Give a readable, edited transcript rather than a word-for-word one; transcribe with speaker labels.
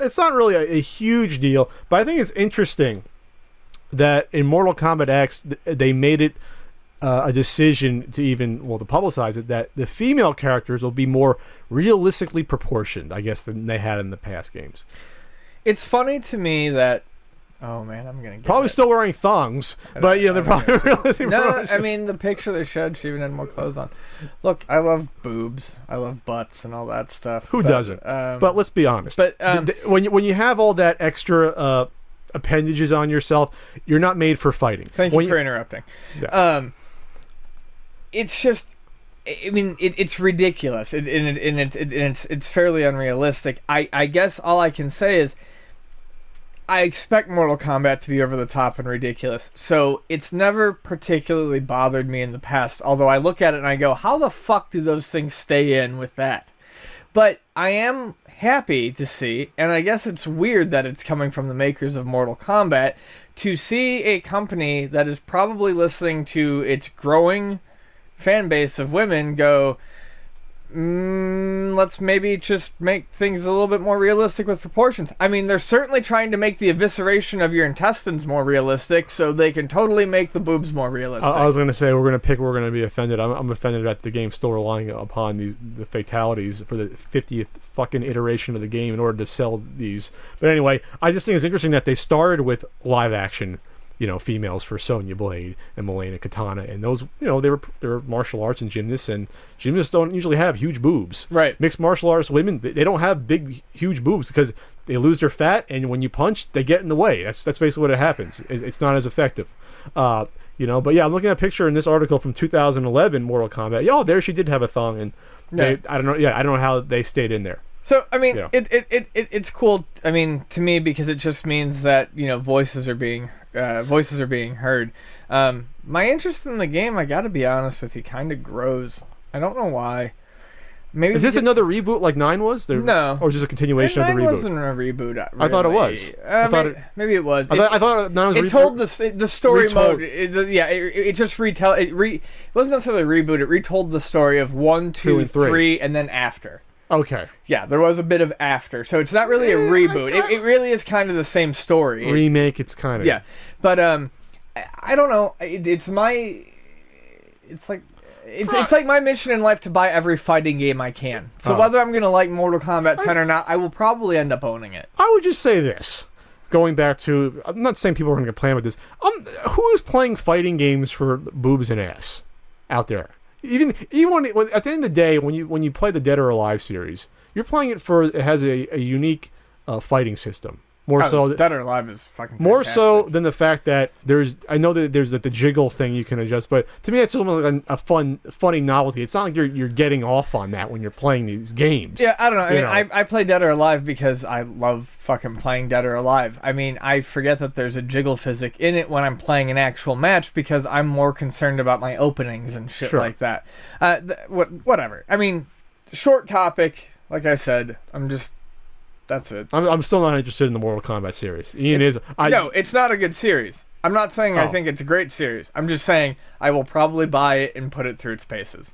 Speaker 1: it's not really a huge deal, but I think it's interesting that in Mortal Kombat X they made it a decision to to publicize it, that the female characters will be more realistically proportioned, I guess, than they had in the past games.
Speaker 2: It's funny to me that, oh man, I'm gonna get
Speaker 1: probably still wearing thongs, but they're probably realistic.
Speaker 2: No, I mean the picture they showed, she even had more clothes on. Look, I love boobs, I love butts, and all that stuff.
Speaker 1: Who doesn't? But let's be honest. But when you have all that extra appendages on yourself, you're not made for fighting.
Speaker 2: Thank you for interrupting. Yeah. It's just, I mean, it's ridiculous, and it's fairly unrealistic. I guess all I can say is, I expect Mortal Kombat to be over the top and ridiculous, so it's never particularly bothered me in the past, although I look at it and I go, how the fuck do those things stay in with that? But I am happy to see, and I guess it's weird that it's coming from the makers of Mortal Kombat, to see a company that is probably listening to its growing fan base of women go, let's maybe just make things a little bit more realistic with proportions. I mean, they're certainly trying to make the evisceration of your intestines more realistic, so they can totally make the boobs more realistic.
Speaker 1: I was going to say, we're going to be offended. I'm offended at the game still relying upon the fatalities for the 50th fucking iteration of the game in order to sell these. But anyway, I just think it's interesting that they started with live action, females for Sonya Blade and Milena Katana, and those, they were martial arts and gymnasts don't usually have huge boobs.
Speaker 2: Right.
Speaker 1: Mixed martial arts women, they don't have big, huge boobs because they lose their fat, and when you punch, they get in the way. That's basically what happens. It's not as effective. But yeah, I'm looking at a picture in this article from 2011, Mortal Kombat. Oh, there she did have a thong, and I don't know how they stayed in there.
Speaker 2: So I mean, it's cool. I mean, to me, because it just means that voices are being heard. My interest in the game, I got to be honest with you, kind of grows. I don't know why. Maybe
Speaker 1: is this another reboot like 9 was?
Speaker 2: No,
Speaker 1: or just a continuation of the reboot?
Speaker 2: 9 wasn't a reboot. Really.
Speaker 1: I thought it was.
Speaker 2: Maybe it was.
Speaker 1: I thought 9 was.
Speaker 2: It told the story mode. It just retell. It wasn't necessarily a reboot. It retold the story of 1, 2, 3, and then after.
Speaker 1: Okay.
Speaker 2: Yeah, there was a bit of after, so it's not really a reboot. It really is kind of the same story.
Speaker 1: Remake, it's kind of...
Speaker 2: Yeah, but I don't know. It's like my mission in life to buy every fighting game I can. So whether I'm going to like Mortal Kombat 10 or not, I will probably end up owning it.
Speaker 1: I would just say this. Going back to... I'm not saying people are going to complain with this. Who is playing fighting games for boobs and ass out there? Even when at the end of the day, when you play the Dead or Alive series, you're playing it for, it has a unique fighting system. More so,
Speaker 2: Dead or Alive is fucking fantastic.
Speaker 1: More so than the fact that I know that there's the jiggle thing you can adjust, but to me it's almost like a funny novelty. It's not like you're getting off on that when you're playing these games.
Speaker 2: Yeah, I don't know. I mean, I play Dead or Alive because I love fucking playing Dead or Alive. I mean, I forget that there's a jiggle physic in it when I'm playing an actual match because I'm more concerned about my openings and shit like that. Whatever. I mean, short topic. Like I said, that's it.
Speaker 1: I'm still not interested in the Mortal Kombat series.
Speaker 2: No, it's not a good series. I'm not saying I think it's a great series. I'm just saying I will probably buy it and put it through its paces.